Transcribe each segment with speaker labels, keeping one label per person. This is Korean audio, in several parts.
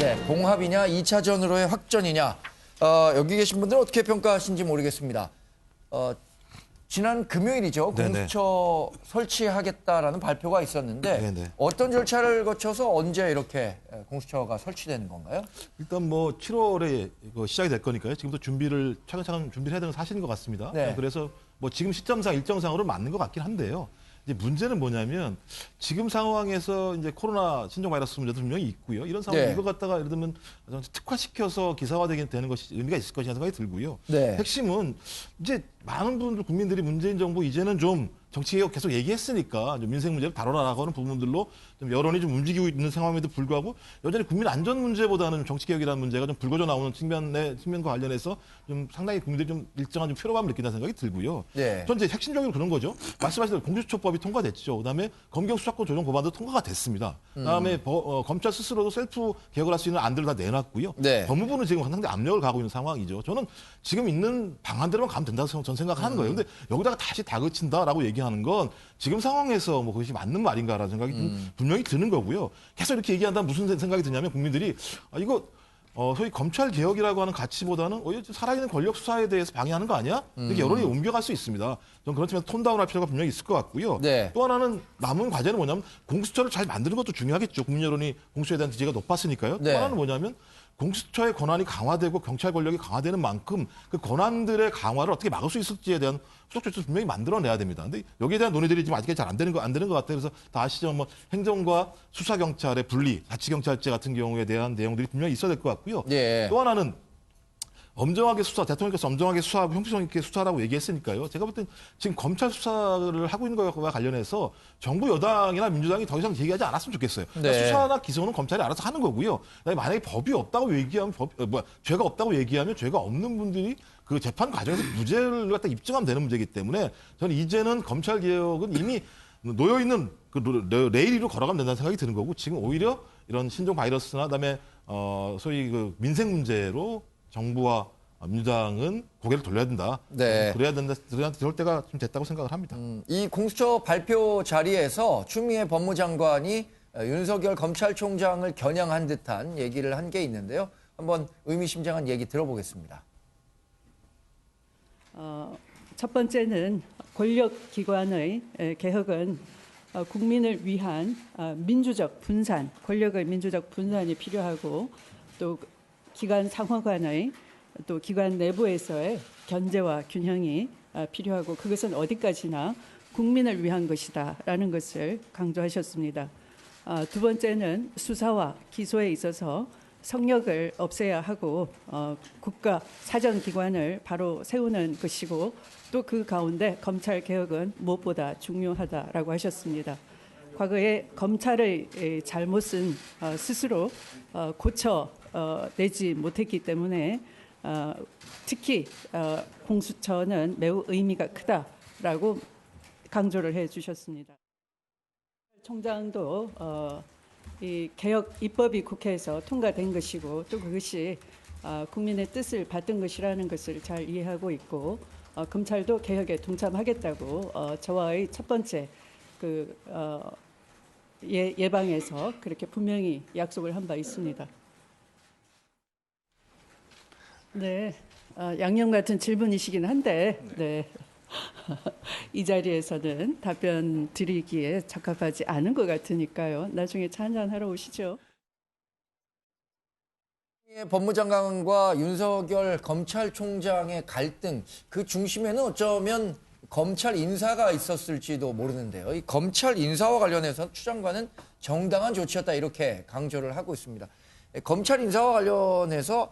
Speaker 1: 네, 봉합이냐 2차전으로의 확전이냐. 여기 계신 분들은 어떻게 평가하시는지 모르겠습니다. 지난 금요일이죠.
Speaker 2: 네네.
Speaker 1: 공수처 설치하겠다라는 발표가 있었는데
Speaker 2: 네네.
Speaker 1: 어떤 절차를 거쳐서 언제 이렇게 공수처가 설치되는 건가요?
Speaker 2: 일단 뭐 7월에 시작이 될 거니까요. 지금부터 준비를 차근차근 준비를 해야 되는 건 사실인 것 같습니다.
Speaker 1: 네.
Speaker 2: 그래서 뭐 지금 시점상 일정상으로 맞는 것 같긴 한데요. 이제 문제는 뭐냐면 지금 상황에서 이제 코로나 신종 바이러스 문제도 분명히 있고요. 이런 상황에
Speaker 1: 네.
Speaker 2: 이거 갖다가 예를 들면 특화시켜서 기사화되게 되는 것이 의미가 있을 것이라는 생각이 들고요.
Speaker 1: 네.
Speaker 2: 핵심은 이제 많은 분들 국민들이 문재인 정부 이제는 좀 정치개혁 계속 얘기했으니까 좀 민생 문제를 다뤄라라고 하는 부분들로 좀 여론이 좀 움직이고 있는 상황임에도 불구하고 여전히 국민 안전 문제보다는 정치개혁이라는 문제가 좀 불거져 나오는 측면과 관련해서 좀 상당히 국민들이 좀 일정한 좀 피로감을 느낀다는 생각이 들고요.
Speaker 1: 네.
Speaker 2: 전 이제 핵심적으로 그런 거죠. 말씀하신 대로 공수처법이 통과됐죠. 그다음에 검경 수사권 조정 법안도 통과가 됐습니다. 그다음에 검찰 스스로도 셀프 개혁을 할 수 있는 안들을 다 내놨고요.
Speaker 1: 네.
Speaker 2: 법무부는 지금 상당히 압력을 가하고 있는 상황이죠. 저는 지금 있는 방안대로만 가면 된다고 전 생각하는 거예요. 근데 여기다가 다시 다그친다라고 얘기하는 건 지금 상황에서 뭐 그것이 맞는 말인가라는 생각이 좀 분명히 드는 거고요. 계속 이렇게 얘기한다면 무슨 생각이 드냐면 국민들이 이거 소위 검찰 개혁이라고 하는 가치보다는 오히려 살아있는 권력 수사에 대해서 방해하는 거 아니야? 이렇게 여론이 옮겨갈 수 있습니다. 저는 그렇지만 톤다운할 필요가 분명히 있을 것 같고요.
Speaker 1: 네.
Speaker 2: 또 하나는 남은 과제는 뭐냐면 공수처를 잘 만드는 것도 중요하겠죠. 국민 여론이 공수처에 대한 지지가 높았으니까요.
Speaker 1: 네.
Speaker 2: 또 하나는 뭐냐면 공수처의 권한이 강화되고 경찰 권력이 강화되는 만큼 그 권한들의 강화를 어떻게 막을 수 있을지에 대한 후속 조치를 분명히 만들어내야 됩니다. 근데 여기에 대한 논의들이 지금 아직까지 잘 안 되는 것 같아요. 그래서 다 아시죠? 뭐 행정과 수사 경찰의 분리, 자치경찰제 같은 경우에 대한 내용들이 분명히 있어야 될 것 같고요.
Speaker 1: 네.
Speaker 2: 또 하나는 엄정하게 수사, 대통령께서 엄정하게 수사하고 형평성 있게 수사라고 얘기했으니까요. 제가 볼 땐 지금 검찰 수사를 하고 있는 것과 관련해서 정부 여당이나 민주당이 더 이상 얘기하지 않았으면 좋겠어요. 그러니까
Speaker 1: 네.
Speaker 2: 수사나 기소는 검찰이 알아서 하는 거고요. 만약에 법이 없다고 얘기하면 죄가 없다고 얘기하면 죄가 없는 분들이 그 재판 과정에서 무죄를 갖다 입증하면 되는 문제이기 때문에 저는 이제는 검찰 개혁은 이미 놓여 있는 그 레일 위로 걸어가면 된다는 생각이 드는 거고 지금 오히려 이런 신종 바이러스나 그다음에 소위 그 민생 문제로 정부와 민주당은 고개를 돌려야 된다.
Speaker 1: 네.
Speaker 2: 그래야 된다. 그럴 때가 좀 됐다고 생각을 합니다.
Speaker 1: 이 공수처 발표 자리에서 추미애 법무장관이 윤석열 검찰총장을 겨냥한 듯한 얘기를 한 게 있는데요. 한번 의미심장한 얘기 들어보겠습니다.
Speaker 3: 첫 번째는 권력기관의 개혁은 국민을 위한 민주적 분산, 권력의 민주적 분산이 필요하고 또 기관 상호 간의 또 기관 내부에서의 견제와 균형이 필요하고 그것은 어디까지나 국민을 위한 것이다라는 것을 강조하셨습니다. 두 번째는 수사와 기소에 있어서 성역을 없애야 하고 국가 사정기관을 바로 세우는 것이고 또 그 가운데 검찰 개혁은 무엇보다 중요하다라고 하셨습니다. 과거에 검찰의 잘못은 스스로 고쳐내지 못했기 때문에 특히 공수처는 매우 의미가 크다라고 강조를 해주셨습니다. 총장도 이 개혁 입법이 국회에서 통과된 것이고 또 그것이 국민의 뜻을 받은 것이라는 것을 잘 이해하고 있고 검찰도 개혁에 동참하겠다고 저와의 첫 번째 예방에서 그렇게 분명히 약속을 한 바 있습니다. 네, 양념 같은 질문이시긴 한데, 네. 이 자리에서는 답변 드리기에 적합하지 않은 것 같으니까요. 나중에 차 한잔 하러 오시죠.
Speaker 1: 법무장관과 윤석열 검찰총장의 갈등, 그 중심에는 어쩌면 검찰 인사가 있었을지도 모르는데요. 이 검찰 인사와 관련해서 추 장관은 정당한 조치였다 이렇게 강조를 하고 있습니다. 검찰 인사와 관련해서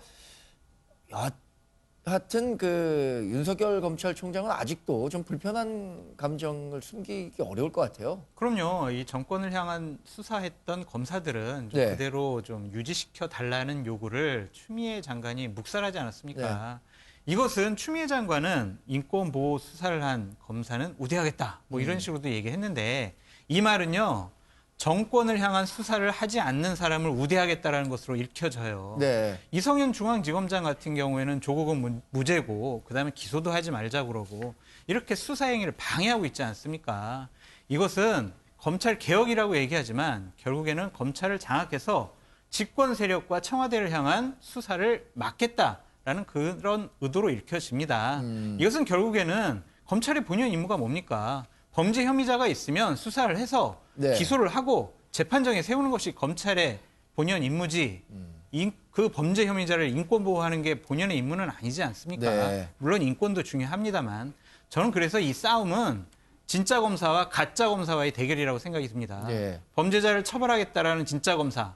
Speaker 1: 하여튼 그 윤석열 검찰총장은 아직도 좀 불편한 감정을 숨기기 어려울 것 같아요.
Speaker 4: 그럼요. 이 정권을 향한 수사했던 검사들은 좀
Speaker 1: 네.
Speaker 4: 그대로 좀 유지시켜 달라는 요구를 추미애 장관이 묵살하지 않았습니까? 이것은 추미애 장관은 인권보호 수사를 한 검사는 우대하겠다. 뭐 이런 식으로도 얘기했는데 이 말은요. 정권을 향한 수사를 하지 않는 사람을 우대하겠다라는 것으로 읽혀져요.
Speaker 1: 네.
Speaker 4: 이성윤 중앙지검장 같은 경우에는 조국은 무죄고 그다음에 기소도 하지 말자 그러고 이렇게 수사 행위를 방해하고 있지 않습니까? 이것은 검찰 개혁이라고 얘기하지만 결국에는 검찰을 장악해서 집권 세력과 청와대를 향한 수사를 막겠다라는 그런 의도로 읽혀집니다. 이것은 결국에는 검찰의 본연 임무가 뭡니까? 범죄 혐의자가 있으면 수사를 해서
Speaker 1: 네.
Speaker 4: 기소를 하고 재판정에 세우는 것이 검찰의 본연 임무지 그 범죄 혐의자를 인권 보호하는 게 본연의 임무는 아니지 않습니까?
Speaker 1: 네.
Speaker 4: 물론 인권도 중요합니다만 저는 그래서 이 싸움은 진짜 검사와 가짜 검사와의 대결이라고 생각이 듭니다.
Speaker 1: 네.
Speaker 4: 범죄자를 처벌하겠다라는 진짜 검사,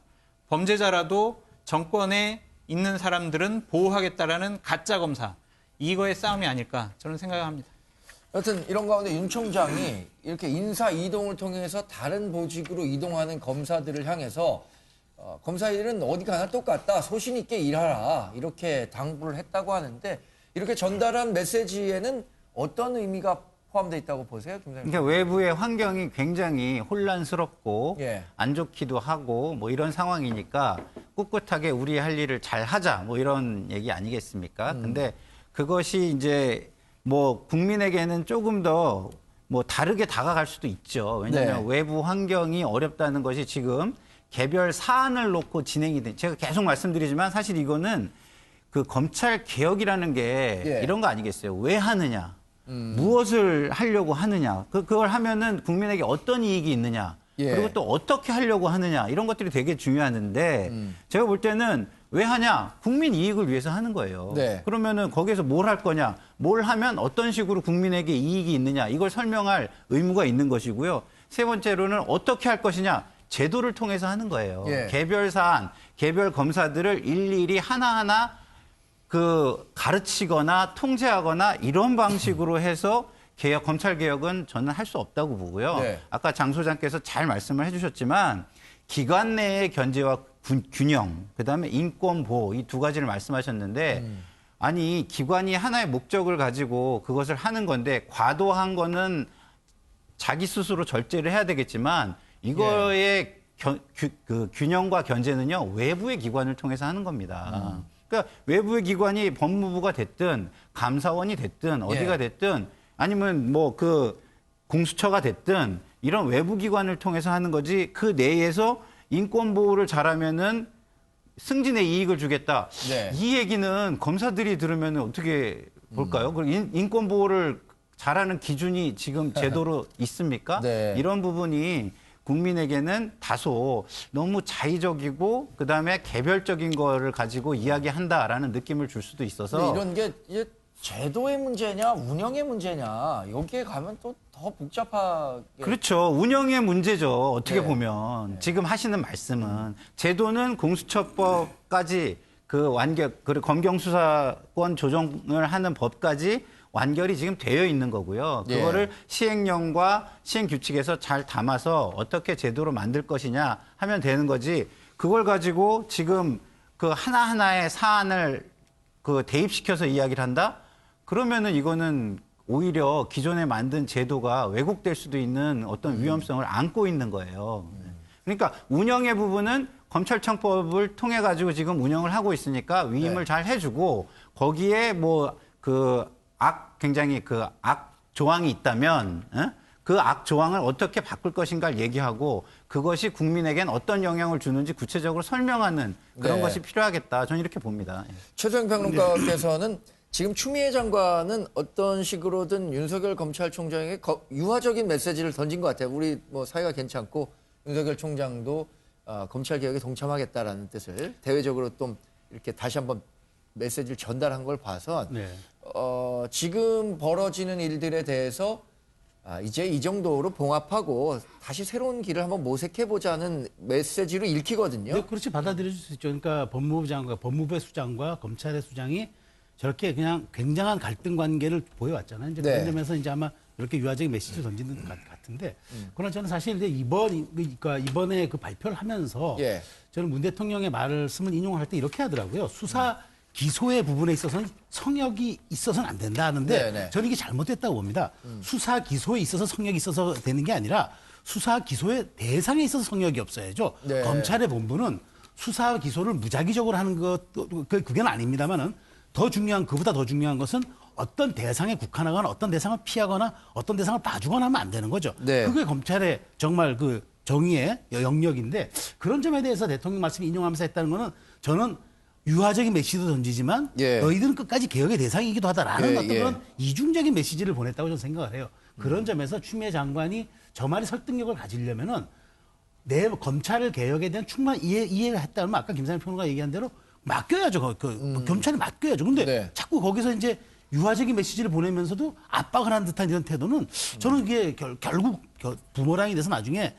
Speaker 4: 범죄자라도 정권에 있는 사람들은 보호하겠다라는 가짜 검사, 이거의 싸움이 아닐까 저는 생각합니다.
Speaker 1: 여튼 이런 가운데 윤 총장이 이렇게 인사 이동을 통해서 다른 보직으로 이동하는 검사들을 향해서 검사일은 어디 가나 똑같다, 소신 있게 일하라, 이렇게 당부를 했다고 하는데 이렇게 전달한 메시지에는 어떤 의미가 포함되어 있다고 보세요, 김사님?
Speaker 5: 그러니까 외부의 환경이 굉장히 혼란스럽고
Speaker 1: 예.
Speaker 5: 안 좋기도 하고 뭐 이런 상황이니까 꿋꿋하게 우리 할 일을 잘 하자 뭐 이런 얘기 아니겠습니까? 근데 그것이 이제 뭐 국민에게는 조금 더 뭐 다르게 다가갈 수도 있죠. 왜냐하면
Speaker 1: 네.
Speaker 5: 외부 환경이 어렵다는 것이 지금 개별 사안을 놓고 진행이 돼. 제가 계속 말씀드리지만 사실 이거는 그 검찰 개혁이라는 게
Speaker 1: 예.
Speaker 5: 이런 거 아니겠어요? 왜 하느냐? 무엇을 하려고 하느냐? 그걸 하면은 국민에게 어떤 이익이 있느냐?
Speaker 1: 예.
Speaker 5: 그리고 또 어떻게 하려고 하느냐? 이런 것들이 되게 중요하는데 제가 볼 때는 왜 하냐? 국민 이익을 위해서 하는 거예요.
Speaker 1: 네.
Speaker 5: 그러면은 거기에서 뭘 할 거냐? 뭘 하면 어떤 식으로 국민에게 이익이 있느냐? 이걸 설명할 의무가 있는 것이고요. 세 번째로는 어떻게 할 것이냐? 제도를 통해서 하는 거예요.
Speaker 1: 예.
Speaker 5: 개별 사안, 개별 검사들을 일일이 하나하나 그 가르치거나 통제하거나 이런 방식으로 해서 개혁, 검찰 개혁은 저는 할 수 없다고 보고요.
Speaker 1: 네.
Speaker 5: 아까 장 소장께서 잘 말씀을 해주셨지만 기관 내의 견제와 균형, 그다음에 인권 보호 이 두 가지를 말씀하셨는데 아니 기관이 하나의 목적을 가지고 그것을 하는 건데 과도한 거는 자기 스스로 절제를 해야 되겠지만 이거의 그 균형과 견제는요 외부의 기관을 통해서 하는 겁니다. 그러니까 외부의 기관이 법무부가 됐든 감사원이 됐든 어디가
Speaker 1: 예.
Speaker 5: 됐든 아니면 뭐 그 공수처가 됐든 이런 외부 기관을 통해서 하는 거지 그 내에서 인권 보호를 잘하면은 승진의 이익을 주겠다.
Speaker 1: 네.
Speaker 5: 이 얘기는 검사들이 들으면 어떻게 볼까요? 그리고 인권 보호를 잘하는 기준이 지금 제도로 있습니까?
Speaker 1: 네.
Speaker 5: 이런 부분이 국민에게는 다소 너무 자의적이고 그다음에 개별적인 거를 가지고 이야기한다라는 느낌을 줄 수도 있어서
Speaker 1: 이런 게 이제 제도의 문제냐 운영의 문제냐 여기에 가면 또 더 복잡하게
Speaker 5: 그렇죠. 운영의 문제죠. 어떻게
Speaker 1: 네.
Speaker 5: 보면 지금 하시는 말씀은 제도는 공수처법까지 그 완결 그리고 검경수사권 조정을 하는 법까지 완결이 지금 되어 있는 거고요.
Speaker 1: 예.
Speaker 5: 그거를 시행령과 시행규칙에서 잘 담아서 어떻게 제도로 만들 것이냐 하면 되는 거지. 그걸 가지고 지금 그 하나하나의 사안을 그 대입시켜서 이야기를 한다? 그러면은 이거는 오히려 기존에 만든 제도가 왜곡될 수도 있는 어떤 위험성을 안고 있는 거예요. 그러니까 운영의 부분은 검찰청법을 통해 가지고 지금 운영을 하고 있으니까 위임을
Speaker 1: 네.
Speaker 5: 잘 해주고 거기에 뭐 그 굉장히 그 악 조항이 있다면 그 악 조항을 어떻게 바꿀 것인가를 얘기하고 그것이 국민에겐 어떤 영향을 주는지 구체적으로 설명하는 그런
Speaker 1: 네.
Speaker 5: 것이 필요하겠다. 저는 이렇게 봅니다.
Speaker 1: 최소영 평론가께서는 지금 추미애 장관은 어떤 식으로든 윤석열 검찰총장에게 유화적인 메시지를 던진 것 같아요. 우리 뭐 사이가 괜찮고 윤석열 총장도 검찰 개혁에 동참하겠다라는 뜻을 대외적으로 또 이렇게 다시 한번 메시지를 전달한 걸 봐서
Speaker 6: 네.
Speaker 1: 지금 벌어지는 일들에 대해서 이제 이 정도로 봉합하고 다시 새로운 길을 한번 모색해보자는 메시지로 읽히거든요.
Speaker 6: 네, 그렇지 받아들여질 수 있죠. 그러니까 법무부의 수장과 검찰의 수장이 저렇게 그냥 굉장한 갈등 관계를 보여왔잖아요. 이제
Speaker 1: 네.
Speaker 6: 그런 점에서 이제 아마 이렇게 유화적인 메시지를 던지는 것 같은데, 그러나 저는 사실 이제 이번에 그 발표를 하면서
Speaker 1: 예.
Speaker 6: 저는 문 대통령의 말씀을 인용할 때 이렇게 하더라고요. 수사 기소의 부분에 있어서는 성역이 있어서는 안 된다 하는데
Speaker 1: 네네.
Speaker 6: 저는 이게 잘못됐다고 봅니다. 수사 기소에 있어서 성역이 있어서 되는 게 아니라 수사 기소의 대상에 있어서 성역이 없어야죠.
Speaker 1: 네.
Speaker 6: 검찰의 본부는 수사 기소를 무작위적으로 하는 것도 그건 아닙니다만은 그보다 더 중요한 것은 어떤 대상에 국한하거나 어떤 대상을 피하거나 어떤 대상을 봐주거나 하면 안 되는 거죠.
Speaker 1: 네.
Speaker 6: 그게 검찰의 정말 그 정의의 영역인데 그런 점에 대해서 대통령 말씀 인용하면서 했다는 거는 저는 유화적인 메시지도 던지지만
Speaker 1: 예.
Speaker 6: 너희들은 끝까지 개혁의 대상이기도 하다라는
Speaker 1: 예,
Speaker 6: 어떤
Speaker 1: 예.
Speaker 6: 그런 이중적인 메시지를 보냈다고 저는 생각을 해요. 그런 점에서 추미애 장관이 저 말이 설득력을 가지려면은 내 검찰 개혁에 대한 충분한 이해를 했다면 아까 김상현 평론가 얘기한 대로 맡겨야죠. 검찰이 맡겨야죠. 근데
Speaker 1: 네.
Speaker 6: 자꾸 거기서 이제 유화적인 메시지를 보내면서도 압박을 하는 듯한 이런 태도는 저는 이게 결국 부모랑이 돼서 나중에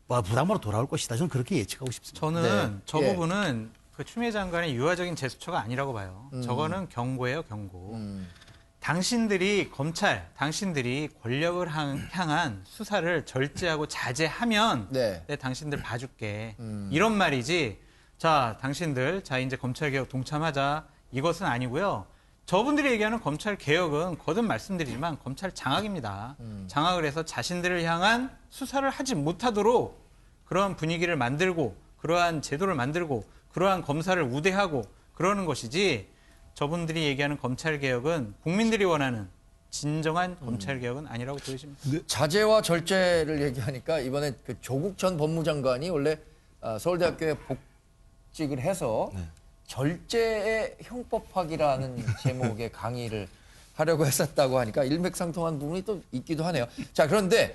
Speaker 6: 부담으로 돌아올 것이다. 저는 그렇게 예측하고 싶습니다.
Speaker 4: 저는
Speaker 1: 네.
Speaker 4: 저
Speaker 1: 예.
Speaker 4: 부분은 그 추미애 장관의 유화적인 제스처가 아니라고 봐요. 저거는 경고예요, 경고. 당신들이 당신들이 권력을 향한 수사를 절제하고 자제하면
Speaker 1: 네.
Speaker 4: 내 당신들 봐줄게. 이런 말이지. 자, 당신들, 자 이제 검찰 개혁 동참하자. 이것은 아니고요. 저분들이 얘기하는 검찰 개혁은 거듭 말씀드리지만 검찰 장악입니다. 장악을 해서 자신들을 향한 수사를 하지 못하도록 그러한 분위기를 만들고 그러한 제도를 만들고 그러한 검사를 우대하고 그러는 것이지 저분들이 얘기하는 검찰 개혁은 국민들이 원하는 진정한 검찰 개혁은 아니라고 보여집니다.
Speaker 1: 자제와 절제를 얘기하니까 이번에 그 조국 전 법무장관이 원래 서울대학교에 복직을 해서 절제의 형법학이라는 제목의 강의를 하려고 했었다고 하니까 일맥상통한 부분이 또 있기도 하네요. 자, 그런데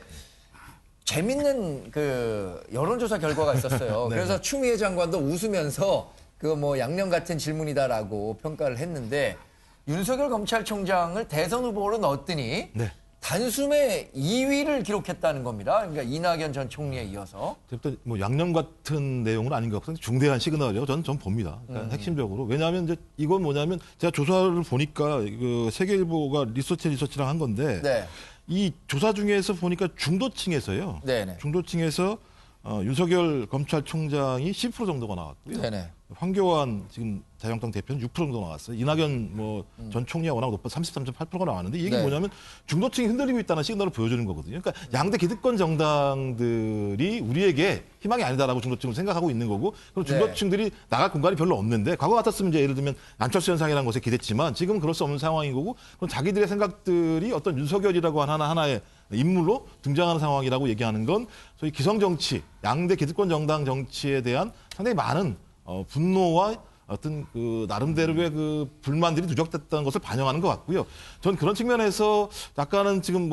Speaker 1: 재밌는 그 여론조사 결과가 있었어요. 그래서 추미애 장관도 웃으면서 그거 뭐 양념 같은 질문이다라고 평가를 했는데 윤석열 검찰총장을 대선 후보로 넣었더니
Speaker 2: 네.
Speaker 1: 단숨에 2위를 기록했다는 겁니다. 그러니까 이낙연 전 총리에 이어서.
Speaker 2: 일단 뭐 양념 같은 내용은 아닌 것 같은데 중대한 시그널이라고 저는 봅니다. 그러니까 핵심적으로 왜냐하면 이제 이건 뭐냐면 제가 조사를 보니까 그 세계일보가 리서치랑 한 건데
Speaker 1: 네.
Speaker 2: 이 조사 중에서 보니까 중도층에서요.
Speaker 1: 네네.
Speaker 2: 중도층에서 윤석열 검찰총장이 10% 정도가 나왔고요.
Speaker 1: 네네.
Speaker 2: 황교안 지금 자유한국당 대표는 6% 정도 나왔어요. 이낙연 뭐 전 총리가 워낙 높아 33.8%가 나왔는데 이게
Speaker 1: 네.
Speaker 2: 뭐냐면 중도층이 흔들리고 있다는 시그널을 보여주는 거거든요. 그러니까 양대 기득권 정당들이 우리에게 희망이 아니다라고 중도층은 생각하고 있는 거고 그럼 중도층들이 나갈 공간이 별로 없는데 과거 같았으면 이제 예를 들면 안철수 현상이라는 것에 기댔지만 지금은 그럴 수 없는 상황인 거고 그럼 자기들의 생각들이 어떤 윤석열이라고 하는 하나의 인물로 등장하는 상황이라고 얘기하는 건 소위 기성정치, 양대 기득권 정당 정치에 대한 상당히 많은 분노와 어떤 그 나름대로의 그 불만들이 누적됐다는 것을 반영하는 것 같고요. 전 그런 측면에서 약간은 지금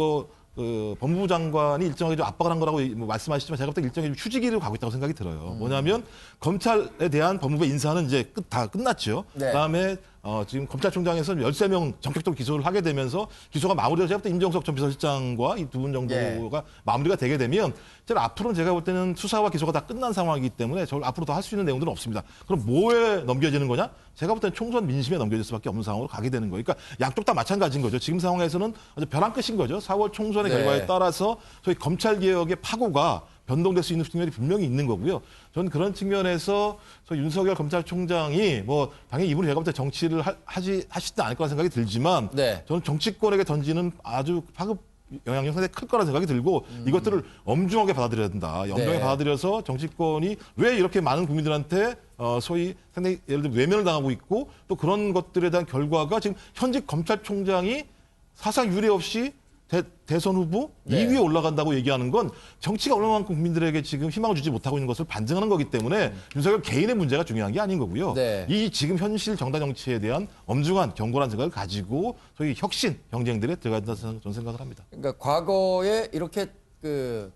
Speaker 2: 그 법무부 장관이 일정하게 좀 압박을 한 거라고 뭐 말씀하시지만 제가 볼 때 일정하게 추지기로 가고 있다고 생각이 들어요. 뭐냐면 검찰에 대한 법무부 인사는 이제 다 끝났죠.
Speaker 1: 네.
Speaker 2: 그다음에 지금 검찰총장에서 13명 전격적으로 기소를 하게 되면서 기소가 마무리가 제가 볼 때 임정석 전 비서실장과 이 두 분 정도가 마무리가 되게 되면 제가 앞으로는 제가 볼 때는 수사와 기소가 다 끝난 상황이기 때문에 저 앞으로 더 할 수 있는 내용들은 없습니다. 그럼 뭐에 넘겨지는 거냐? 제가 볼 때는 총선 민심에 넘겨질 수밖에 없는 상황으로 가게 되는 거예요. 그러니까 양쪽 다 마찬가지인 거죠. 지금 상황에서는 아주 벼랑 끝인 거죠. 4월 총선의
Speaker 1: 네.
Speaker 2: 결과에 따라서 저희 검찰 개혁의 파고가 변동될 수 있는 측면이 분명히 있는 거고요. 저는 그런 측면에서 윤석열 검찰총장이 뭐 당연히 이분이 제가 볼 때 정치를 하시지 않을 거라 생각이 들지만
Speaker 1: 네.
Speaker 2: 저는 정치권에게 던지는 아주 파급 영향력이 상당히 클 거라는 생각이 들고 이것들을 엄중하게 받아들여야 된다. 엄중하게
Speaker 1: 네.
Speaker 2: 받아들여서 정치권이 왜 이렇게 많은 국민들한테 소위 상당히 예를 들면 외면을 당하고 있고 또 그런 것들에 대한 결과가 지금 현직 검찰총장이 사상 유례 없이 대선 후보
Speaker 1: 네.
Speaker 2: 2위에 올라간다고 얘기하는 건 정치가 얼마만큼 국민들에게 지금 희망을 주지 못하고 있는 것을 반증하는 거기 때문에 윤석열 개인의 문제가 중요한 게 아닌 거고요.
Speaker 1: 네.
Speaker 2: 이 지금 현실 정당 정치에 대한 엄중한 경고라는 생각을 가지고 소위 혁신 경쟁들에 들어간다 저는 생각을 합니다.
Speaker 1: 그러니까 과거에 이렇게 그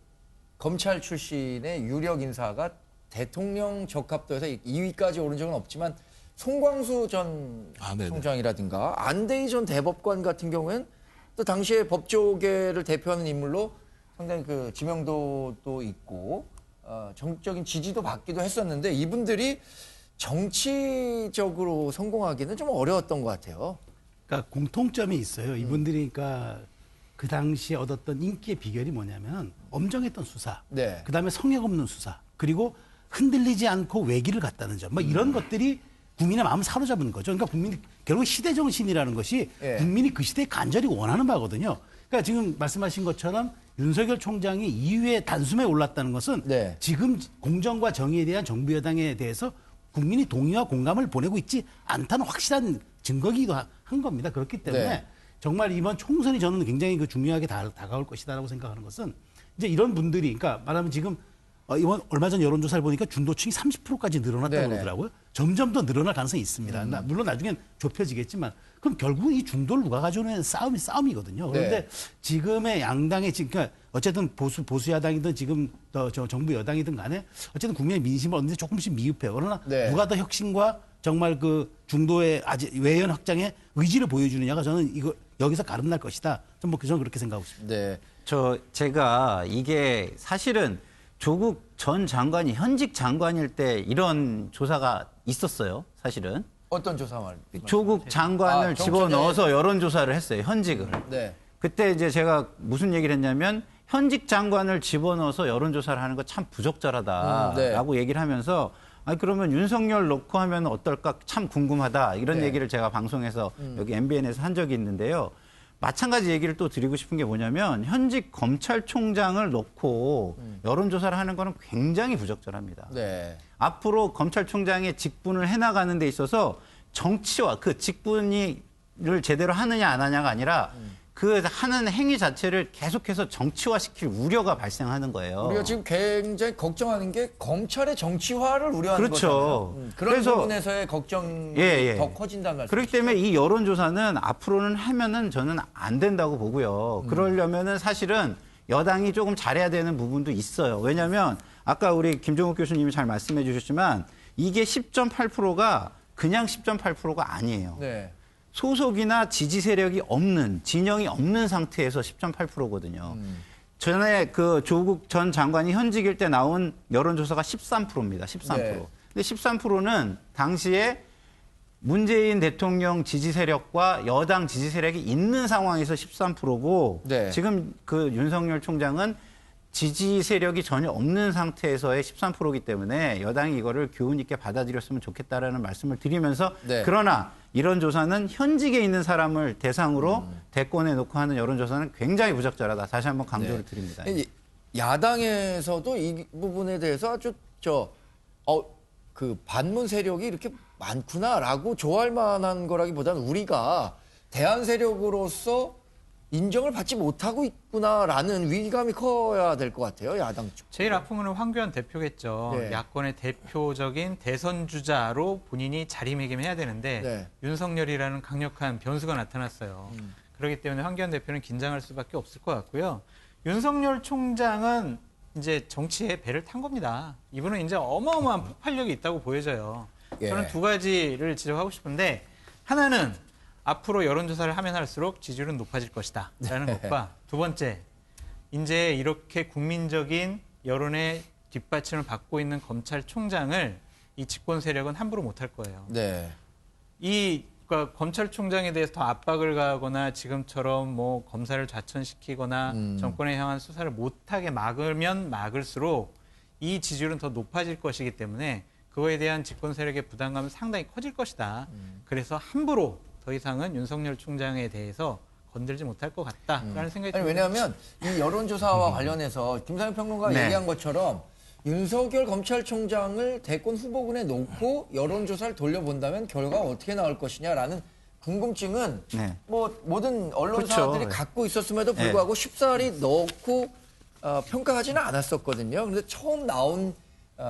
Speaker 1: 검찰 출신의 유력 인사가 대통령 적합도에서 2위까지 오른 적은 없지만 송광수 전
Speaker 2: 네네.
Speaker 1: 총장이라든가 안대희 전 대법관 같은 경우에는 또 당시에 법조계를 대표하는 인물로 상당히 그 지명도도 있고 정적인 지지도 받기도 했었는데 이분들이 정치적으로 성공하기는 좀 어려웠던 것 같아요.
Speaker 6: 그러니까 공통점이 있어요. 이분들이 그러니까 그 당시에 얻었던 인기의 비결이 뭐냐면 엄정했던 수사,
Speaker 1: 네.
Speaker 6: 그다음에 성역 없는 수사, 그리고 흔들리지 않고 외기를 갔다는 점, 뭐 이런 것들이 국민의 마음을 사로잡은 거죠. 그러니까 국민이 결국 시대 정신이라는 것이
Speaker 1: 예.
Speaker 6: 국민이 그 시대에 간절히 원하는 바거든요. 그러니까 지금 말씀하신 것처럼 윤석열 총장이 2위에 단숨에 올랐다는 것은
Speaker 1: 네.
Speaker 6: 지금 공정과 정의에 대한 정부 여당에 대해서 국민이 동의와 공감을 보내고 있지 않다는 확실한 증거기도 한 겁니다. 그렇기 때문에
Speaker 1: 네.
Speaker 6: 정말 이번 총선이 저는 굉장히 그 중요하게 다가올 것이다라고 생각하는 것은 이제 이런 분들이 그러니까 말하면 지금 이번 얼마 전 여론조사를 보니까 중도층이 30%까지 늘어났다고
Speaker 1: 네네.
Speaker 6: 그러더라고요. 점점 더 늘어날 가능성이 있습니다. 물론 나중엔 좁혀지겠지만 그럼 결국은 이 중도를 누가 가져오는 싸움이거든요. 그런데
Speaker 1: 네.
Speaker 6: 지금의 양당의 그러니까 어쨌든 보수 야당이든 지금 저 정부 여당이든 간에 어쨌든 국민의 민심을 얻는데 조금씩 미흡해요. 그러나
Speaker 1: 네.
Speaker 6: 누가 더 혁신과 정말 그 중도의 아직 외연 확장의 의지를 보여주느냐가 저는 이거 여기서 가름날 것이다. 저는 그렇게 생각하고 있습니다.
Speaker 1: 네.
Speaker 5: 제가 이게 사실은 조국 전 장관이 현직 장관일 때 이런 조사가 있었어요. 사실은
Speaker 1: 어떤 조사 말?
Speaker 5: 조국 장관을
Speaker 1: 정청래-
Speaker 5: 집어넣어서 여론조사를 했어요. 현직을.
Speaker 1: 네.
Speaker 5: 그때 이제 제가 무슨 얘기를 했냐면 현직 장관을 집어넣어서 여론조사를 하는 거 참 부적절하다라고
Speaker 1: 네.
Speaker 5: 얘기를 하면서 아니 그러면 윤석열 놓고 하면 어떨까 참 궁금하다 이런
Speaker 1: 네.
Speaker 5: 얘기를 제가 방송에서 여기 MBN에서 한 적이 있는데요. 마찬가지 얘기를 또 드리고 싶은 게 뭐냐면 현직 검찰총장을 놓고 여론조사를 하는 거는 굉장히 부적절합니다.
Speaker 1: 네.
Speaker 5: 앞으로 검찰총장의 직분을 해나가는 데 있어서 정치와 그 직분을 제대로 하느냐 안 하냐가 아니라 그 하는 행위 자체를 계속해서 정치화시킬 우려가 발생하는 거예요.
Speaker 1: 우리가 지금 굉장히 걱정하는 게 검찰의 정치화를 우려하는
Speaker 5: 그렇죠.
Speaker 1: 거잖아요. 그런
Speaker 5: 그래서-
Speaker 1: 부분에서의 걱정이
Speaker 5: 예.
Speaker 1: 더 커진다는 말씀.
Speaker 5: 그렇기 때문에 이 여론조사는 앞으로는 하면은 저는 안 된다고 보고요. 그러려면은 사실은 여당이 조금 잘해야 되는 부분도 있어요. 왜냐하면 아까 우리 김종욱 교수님이 잘 말씀해 주셨지만 이게 10.8%가 그냥 10.8%가 아니에요.
Speaker 1: 네.
Speaker 5: 소속이나 지지 세력이 없는, 진영이 없는 상태에서 10.8%거든요. 전에 그 조국 전 장관이 현직일 때 나온 여론조사가 13%입니다. 13%.
Speaker 1: 네.
Speaker 5: 근데 13%는 당시에 문재인 대통령 지지 세력과 여당 지지 세력이 있는 상황에서 13%고
Speaker 1: 네.
Speaker 5: 지금 그 윤석열 총장은 지지 세력이 전혀 없는 상태에서의 13%이기 때문에 여당이 이거를 교훈 있게 받아들였으면 좋겠다라는 말씀을 드리면서
Speaker 1: 네.
Speaker 5: 그러나 이런 조사는 현직에 있는 사람을 대상으로 대권에 놓고 하는 여론조사는 굉장히 부적절하다. 다시 한번 강조를
Speaker 1: 네.
Speaker 5: 드립니다.
Speaker 1: 야당에서도 이 부분에 대해서 아주 그 반문 세력이 이렇게 많구나라고 좋아할 만한 거라기보다는 우리가 대안 세력으로서 인정을 받지 못하고 있구나라는 위기감이 커야 될 것 같아요. 야당 쪽.
Speaker 4: 제일 아픈 건 황교안 대표겠죠.
Speaker 1: 네.
Speaker 4: 야권의 대표적인 대선 주자로 본인이 자리매김해야 되는데
Speaker 1: 네.
Speaker 4: 윤석열이라는 강력한 변수가 나타났어요. 그렇기 때문에 황교안 대표는 긴장할 수밖에 없을 것 같고요. 윤석열 총장은 이제 정치에 배를 탄 겁니다. 이분은 이제 어마어마한 폭발력이 있다고 보여져요.
Speaker 1: 예.
Speaker 4: 저는 두 가지를 지적하고 싶은데 하나는 앞으로 여론조사를 하면 할수록 지지율은 높아질 것이다 라는 것과 두 번째, 이제 이렇게 국민적인 여론의 뒷받침을 받고 있는 검찰총장을 이 집권 세력은 함부로 못할 거예요.
Speaker 1: 네.
Speaker 4: 그러니까 검찰총장에 대해서 더 압박을 가하거나 지금처럼 뭐 검사를 좌천시키거나 정권에 향한 수사를 못하게 막으면 막을수록 이 지지율은 더 높아질 것이기 때문에 그거에 대한 집권 세력의 부담감은 상당히 커질 것이다. 그래서 함부로 더 이상은 윤석열 총장에 대해서 건들지 못할 것 같다라는 생각이 듭니다.
Speaker 1: 아니, 왜냐하면 이 여론조사와 관련해서 김상현 평론가가
Speaker 5: 네.
Speaker 1: 얘기한 것처럼 윤석열 검찰총장을 대권 후보군에 놓고 여론조사를 돌려본다면 결과가 어떻게 나올 것이냐라는 궁금증은
Speaker 5: 네.
Speaker 1: 뭐 모든 언론사들이
Speaker 5: 그렇죠.
Speaker 1: 갖고 있었음에도 불구하고 쉽사리 넣고 평가하지는 않았었거든요. 그런데 처음 나온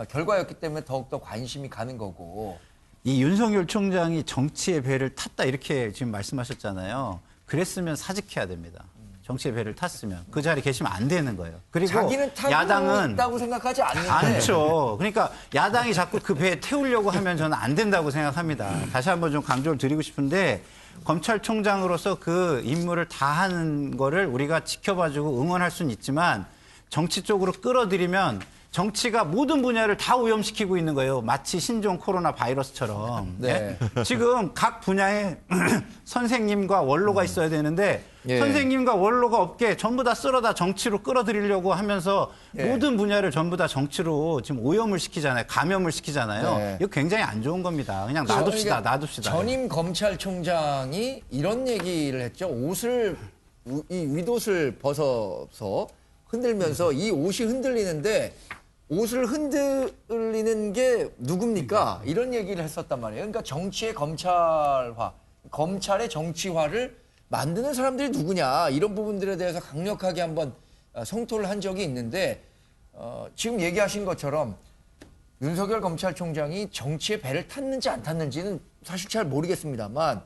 Speaker 1: 결과였기 때문에 더욱더 관심이 가는 거고.
Speaker 5: 이 윤석열 총장이 정치의 배를 탔다 이렇게 지금 말씀하셨잖아요. 그랬으면 사직해야 됩니다. 정치의 배를 탔으면 그 자리에 계시면 안 되는 거예요. 그리고
Speaker 1: 자기는 타고
Speaker 5: 야당은
Speaker 1: 있다고 생각하지 않는데.
Speaker 5: 않죠. 그러니까 야당이 자꾸 그 배에 태우려고 하면 저는 안 된다고 생각합니다. 다시 한번 좀 강조를 드리고 싶은데 검찰총장으로서 그 임무를 다 하는 거를 우리가 지켜봐주고 응원할 수는 있지만 정치 쪽으로 끌어들이면 정치가 모든 분야를 다 오염시키고 있는 거예요. 마치 신종 코로나 바이러스처럼.
Speaker 1: 네.
Speaker 5: 지금 각 분야에 선생님과 원로가 있어야 되는데
Speaker 1: 예.
Speaker 5: 선생님과 원로가 없게 전부 다 쓸어다 정치로 끌어들이려고 하면서
Speaker 1: 예.
Speaker 5: 모든 분야를 전부 다 정치로 지금 오염을 시키잖아요. 감염을 시키잖아요.
Speaker 1: 네.
Speaker 5: 이거 굉장히 안 좋은 겁니다. 그냥
Speaker 1: 그래서
Speaker 5: 놔둡시다.
Speaker 1: 이게
Speaker 5: 놔둡시다.
Speaker 1: 전임 검찰총장이 이런 얘기를 했죠. 이 윗옷을 벗어서 흔들면서 이 옷이 흔들리는데 옷을 흔들리는 게 누굽니까? 이런 얘기를 했었단 말이에요. 그러니까 정치의 검찰화, 검찰의 정치화를 만드는 사람들이 누구냐 이런 부분들에 대해서 강력하게 한번 성토를 한 적이 있는데 지금 얘기하신 것처럼 윤석열 검찰총장이 정치에 배를 탔는지 안 탔는지는 사실 잘 모르겠습니다만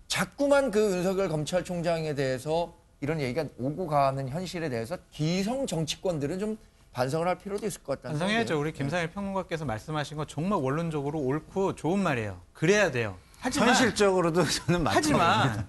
Speaker 1: 자꾸만 그 윤석열 검찰총장에 대해서 이런 얘기가 오고 가는 현실에 대해서 기성 정치권들은 좀 반성을 할 필요도 있을 것 같다는
Speaker 4: 반성해야죠.
Speaker 1: 생각이
Speaker 4: 우리 김상일 평론가께서 말씀하신 거 정말 원론적으로 옳고 좋은 말이에요. 그래야 돼요. 하지만
Speaker 5: 현실적으로도 저는 맞죠.
Speaker 4: 하지만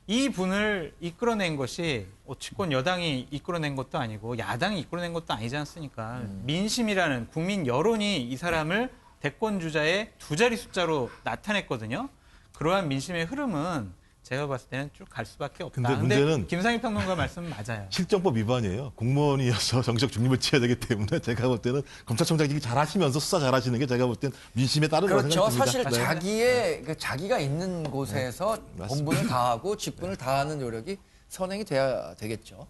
Speaker 4: 이 분을 이끌어낸 것이 집권 여당이 이끌어낸 것도 아니고 야당이 이끌어낸 것도 아니지 않습니까? 민심이라는 국민 여론이 이 사람을 대권 주자의 두 자리 숫자로 나타냈거든요. 그러한 민심의 흐름은 제가 봤을 때는 쭉 갈 수밖에 없다.
Speaker 2: 근데 문제는
Speaker 4: 김상일 평론가 말씀은 맞아요.
Speaker 2: 실정법 위반이에요. 공무원이어서 정치적 중립을 지켜야 되기 때문에 제가 볼 때는 검찰총장이 잘하시면서 수사 잘하시는 게 제가 볼 때는 민심에 따른 거라고
Speaker 1: 그렇죠.
Speaker 2: 생각합니다.
Speaker 1: 사실
Speaker 2: 네.
Speaker 1: 자기의 자기가 있는 곳에서 본분을 다하고 직분을 다하는 노력이 선행이 돼야 되겠죠.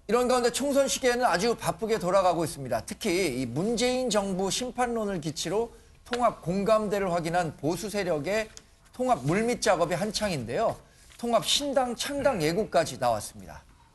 Speaker 1: 이런 가운데 총선 시기에는 아주 바쁘게 돌아가고 있습니다. 특히 이 문재인 정부 심판론을 기치로 통합 공감대를 확인한 보수 세력의 통합 물밑 작업이 한창인데요. 통합 신당 창당 예고까지 나왔습니다.